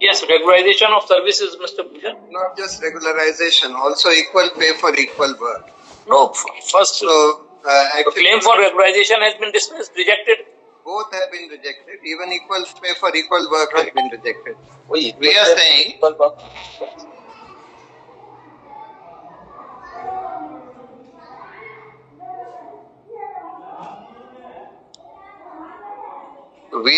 Yes, regularization of services, Mr. Bhushan. Not just regularization, also equal pay for equal work. No, first, Actually, claim for regularization has been dismissed, rejected. both have been rejected. Even equal pay for equal work has been rejected. We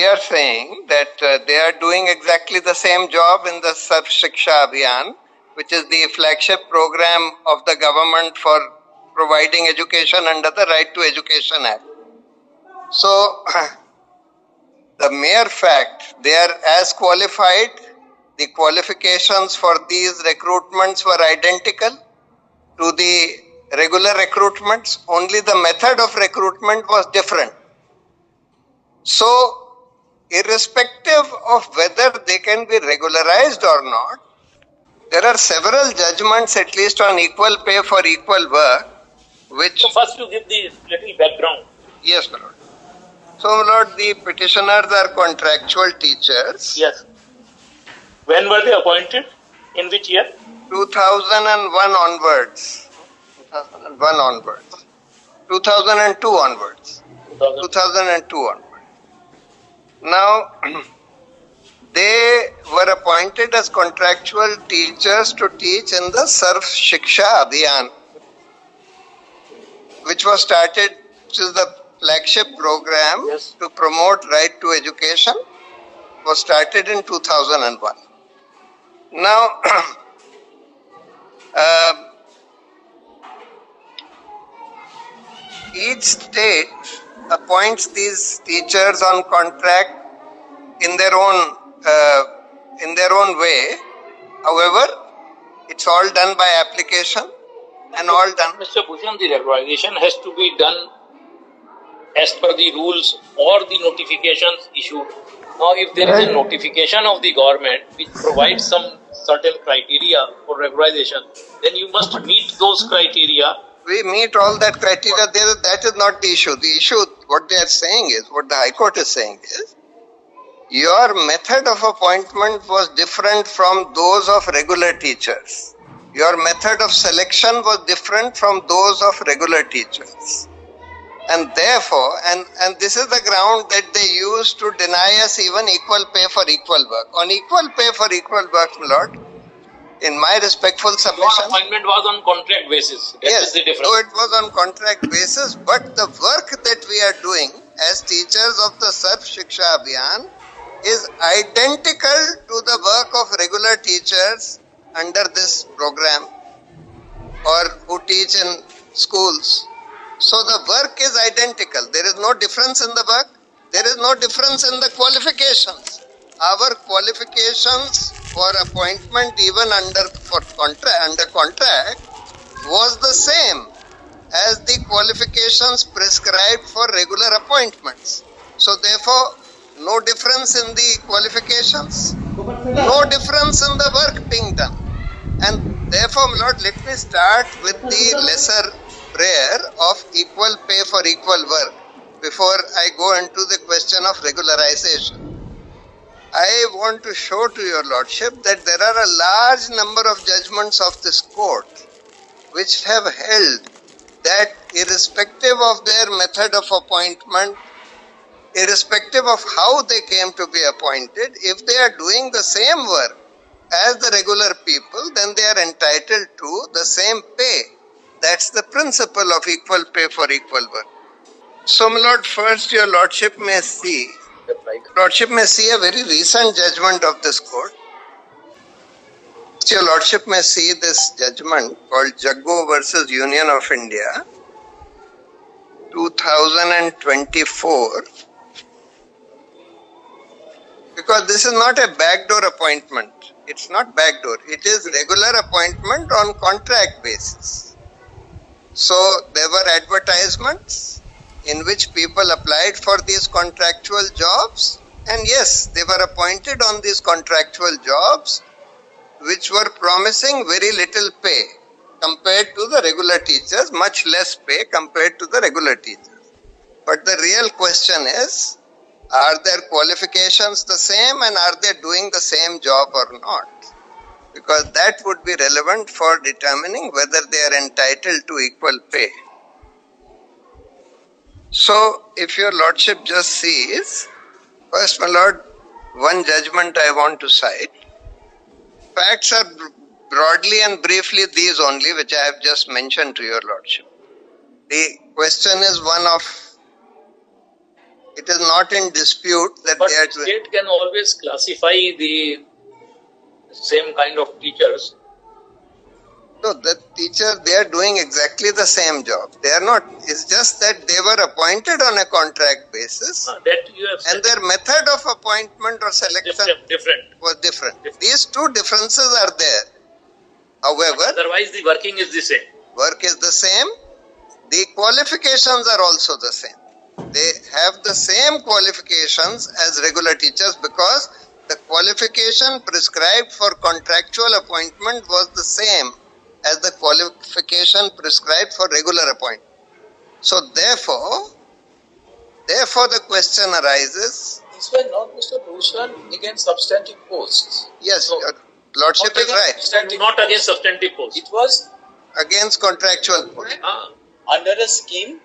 are saying that they are doing exactly the same job in the Sarv Shiksha Abhiyan, which is the flagship program of the government for providing education under the Right to Education Act. So, the mere fact they are as qualified, the qualifications for these recruitments were identical to the regular recruitments, only the method of recruitment was different. So, irrespective of whether they can be regularized or not, there are several judgments, at least on equal pay for equal work, which... So first you give the little background. Yes, my lord. So, my lord, the petitioners are contractual teachers. Yes. When were they appointed? In which year? 2001 onwards. 2001 onwards. 2002 onwards. 2002 onwards. Now, they were appointed as contractual teachers to teach in the Sarv Shiksha Abhiyan, which was started, which is the flagship program to promote right to education, was started in 2001. Now, each state appoints these teachers on contract in their own way. However, it's all done by application and all done. Mr. Bhushan, the regularization has to be done as per the rules or the notifications issued. Now, if there is a notification of the government which provides some certain criteria for regularization, then you must meet those criteria. We meet all that criteria. That is not the issue. The issue, what they are saying is, what the High Court is saying is, your method of appointment was different from those of regular teachers. Your method of selection was different from those of regular teachers. And therefore, and this is the ground that they use to deny us even equal pay for equal work. On equal pay for equal work, my lord, in my respectful submission... Your appointment was on contract basis. That is the difference. So it was on contract basis, but the work that we are doing as teachers of the Sarv Shiksha Abhiyan is identical to the work of regular teachers under this program or who teach in schools. So the work is identical. There is no difference in the work. There is no difference in the qualifications. Our qualifications for appointment even under contract was the same as the qualifications prescribed for regular appointments. So therefore, no difference in the qualifications, no difference in the work being done. And therefore, my lord, let me start with the lesser prayer of equal pay for equal work before I go into the question of regularization. I want to show to your lordship that there are a large number of judgments of this court which have held that irrespective of their method of appointment, irrespective of how they came to be appointed, if they are doing the same work as the regular people, then they are entitled to the same pay. That's the principle of equal pay for equal work. So, my lord, first your lordship may see a very recent judgment of this court. Your lordship may see this judgment called Jaggo versus Union of India, 2024. Because this is not a backdoor appointment. It's not backdoor. It is regular appointment on contract basis. So there were advertisements in which people applied for these contractual jobs, and yes, they were appointed on these contractual jobs which were promising very little pay compared to the regular teachers, much less pay compared to the regular teachers. But the real question is, Are their qualifications the same and are they doing the same job or not? Because that would be relevant for determining whether they are entitled to equal pay. So, if your Lordship just sees, first, my Lord, one judgment I want to cite. Facts are broadly and briefly these only, which I have just mentioned to your Lordship. The question is one of, it is not in dispute that But they are state can always classify the same kind of teachers. So the teacher, they are doing exactly the same job. They are not, it's just that they were appointed on a contract basis That you have said. and their method of appointment or selection Different. was different. These two differences are there. However, Otherwise, the working is the same. work is the same. The qualifications are also the same. They have the same qualifications as regular teachers because the qualification prescribed for contractual appointment was the same as the qualification prescribed for regular appointment. So therefore the question arises. These were not, Mr. Bhushan, against substantive posts. Yes, No. your Lordship is right. Not against substantive posts. It was Against contractual post. under a scheme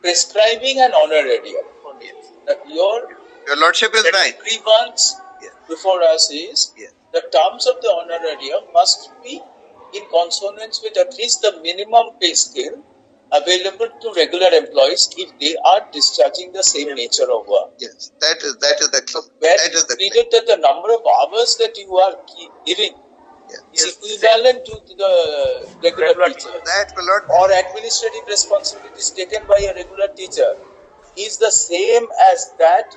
prescribing an honorarium. That your Your Lordship is right. grievance Yes. before us is Yes. the terms of the honorarium must be in consonance with at least the minimum pay scale available to regular employees if they are discharging the same nature of work. Yes, that is the Where that is the stated that the number of hours that you are giving yes. is equivalent to the regular teacher, That will not or administrative responsibilities taken by a regular teacher is the same as that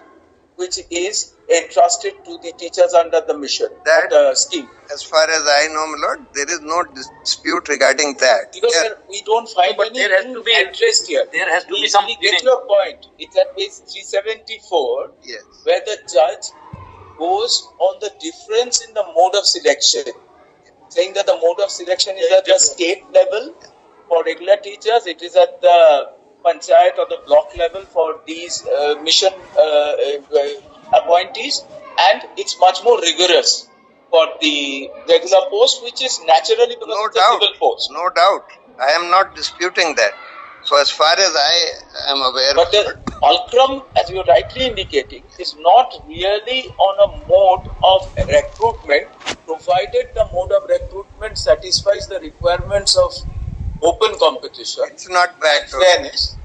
which is entrusted to the teachers under the mission, That- the scheme. as far as I know, my Lord, there is no dispute regarding that. Because Yeah. there, we don't find But there has anything to be- addressed here. there has to be some We get meaning. your point. It's at page 374 Yes. where the judge goes on the difference in the mode of selection, saying that the mode of selection is at the state level for regular teachers, it is at the panchayat or the block level for these mission appointees, and it's much more rigorous for the regular post, which is naturally because No it's a doubt. civil post. No doubt. I am not disputing that. So as far as I am aware, But the fulcrum, as you are rightly indicating, is not really on a mode of recruitment, provided the mode of recruitment satisfies the requirements of open competition, it's not back to fairness,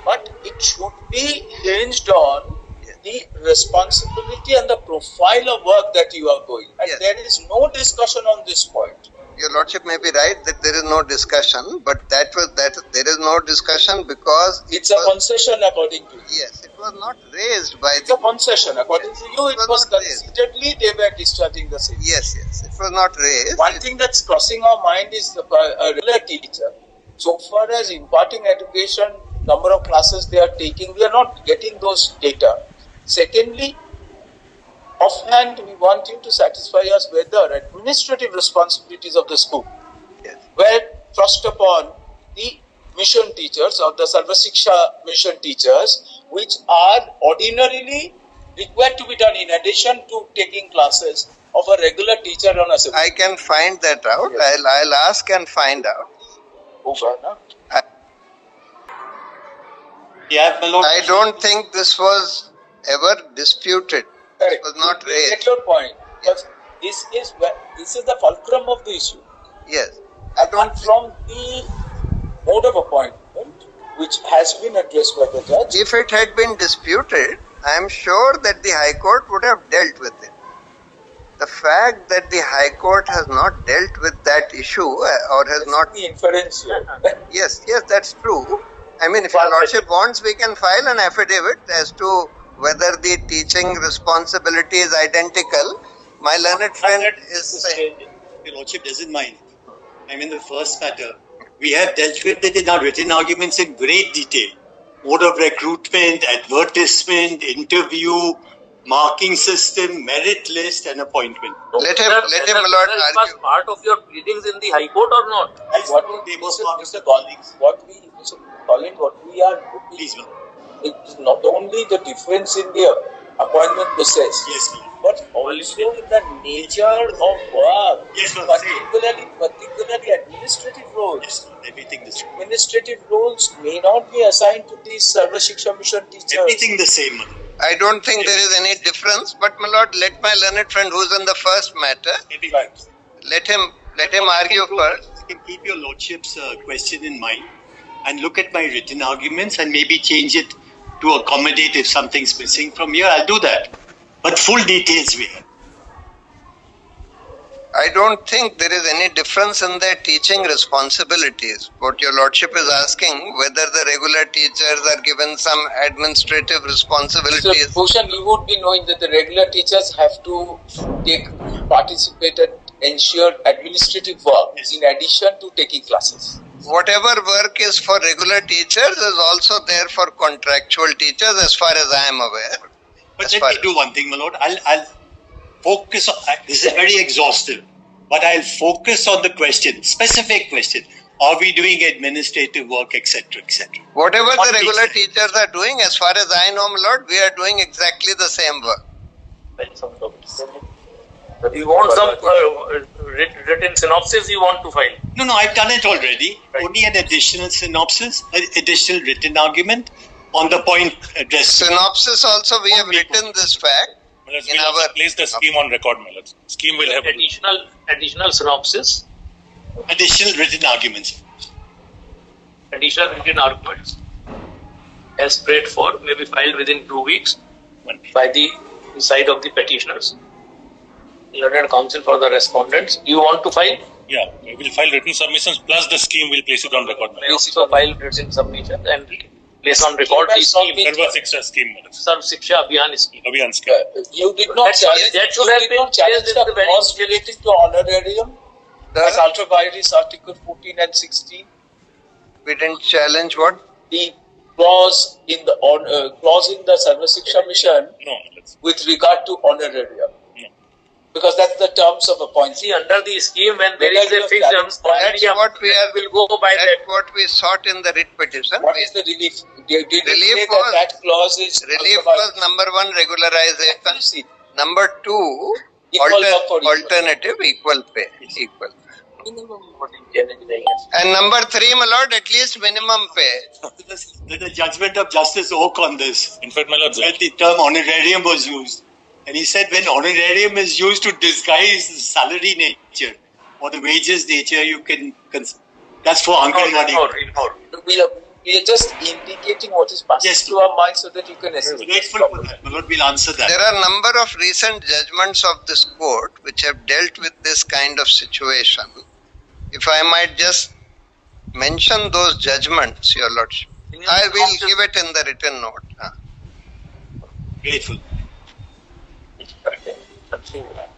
but it should be hinged on the responsibility and the profile of work that you are going. And Yes. there is no discussion on this point. Your Lordship may be right that there is no discussion, but there is no discussion because It's a concession according to you. yes, it was not raised by It's a concession. According to you, it It was was not raised. consideredly they were discharging the same. yes, it was not raised. One thing that's crossing our mind is a regular teacher. So far as imparting education, number of classes they are taking, we are not getting those data. Secondly, offhand, we want you to satisfy us whether administrative responsibilities of the school Yes. were thrust upon the mission teachers or the Sarva Shiksha mission teachers, which are ordinarily required to be done in addition to taking classes of a regular teacher on a civil. I can find that out. Yes. I'll ask and find out. Over, no? Yeah, my lord. I don't think this was ever disputed. It was not We get raised. your point. Because this is the fulcrum of the issue. Yes. Apart from the mode of appointment, which has been addressed by the judge, If it had been disputed, I am sure that the High Court would have dealt with it. The fact that the High Court has not dealt with that issue or has not. the inference here. Yes, that's true. I mean, if your Lordship wants, we can file an affidavit as to whether the teaching responsibility is identical. My learned friend is saying. Your lordship doesn't mind. I mean, the first matter, we have dealt with it in our written arguments in great detail. Mode of recruitment, advertisement, interview, marking system, merit list, and appointment. Let him, my lord, It was argue. part of your pleadings in the High Court or not? What What they we, were Mr. part of Mr. the Collins, what we are Please, ma'am. it's not only the difference in the appointment process, Yes, ma'am. but also in the nature of work, Yes, ma'am. particularly administrative roles. Yes, ma'am. Everything the same. Administrative roles may not be assigned to these Sarva Shiksha Mission teachers. Everything the same, ma'am. I don't think there is any difference, but my lord, let my learned friend who's in the first matter, Maybe let him argue first. You can keep your lordship's question in mind and look at my written arguments and maybe change it to accommodate if something's missing from here. I'll do that. But full details we have. I don't think there is any difference in their teaching responsibilities. What your lordship is asking, whether the regular teachers are given some administrative So, responsibilities. Bhushan, you would be knowing that the regular teachers have to participate and ensure administrative work Yes. in addition to taking classes. Whatever work is for regular teachers is also there for contractual teachers, as far as I am aware. But As let far me do one thing, my lord. I'll focus on this is very exhaustive, but I'll focus on the question, specific question. Are we doing administrative work, etc., etc.? Whatever What the regular teachers? teachers are doing, as far as I know, my lord, we are doing exactly the same work. You want some written synopsis you want to file? No, I've done it already. Right. Only an additional synopsis, an additional written argument on the point addressed. Synopsis also, we have written this fact. Let's In our- place the scheme on record, Millets. Scheme will have Additional synopsis, Additional written arguments. additional written arguments as prayed for may be filed within 2 weeks by the side of the petitioners. Learned counsel for the respondents. You want to file? Yeah, we will file written submissions plus the scheme. We'll place it on record. May also file written submission and place on record the scheme. Sarva Shiksha scheme, Millets. Sarv Shiksha Abhiyan scheme. Abhiyan scheme. You did not That- challenge, that should you have did been not challenge placed the in the very- clause relating to honorarium as The, ultra vires Article 14 and 16. we didn't challenge what? The clause in the Sarva Shiksha Mission No, Millets. with regard to honorarium. No. Because that's the terms of appointment. See, under the scheme, when there is a Whether fixed you have term, That's what we are. will go by that. That's what we sought in the writ petition. What is the relief? Did you Relief say was- that clause is Relief ultra vires? was number one, regularization. See, Number two, Equal work for equal. alternative, equal pay. Equal. And number three, my lord, at least minimum pay. There's a judgment of Justice Oak on this. In fact, Millets, When the term honorarium was used. And he said when honorarium is used to disguise the salary nature or the wages nature, you can that's for Anganwadi. Ignore. we are just indicating what is passing Yes. to our mind so that you can assess. Grateful for that. My lord, we'll answer that. There are a number of recent judgments of this court which have dealt with this kind of situation. If I might just mention those judgments, your lordship. I will give it in the written note. Grateful. Correct.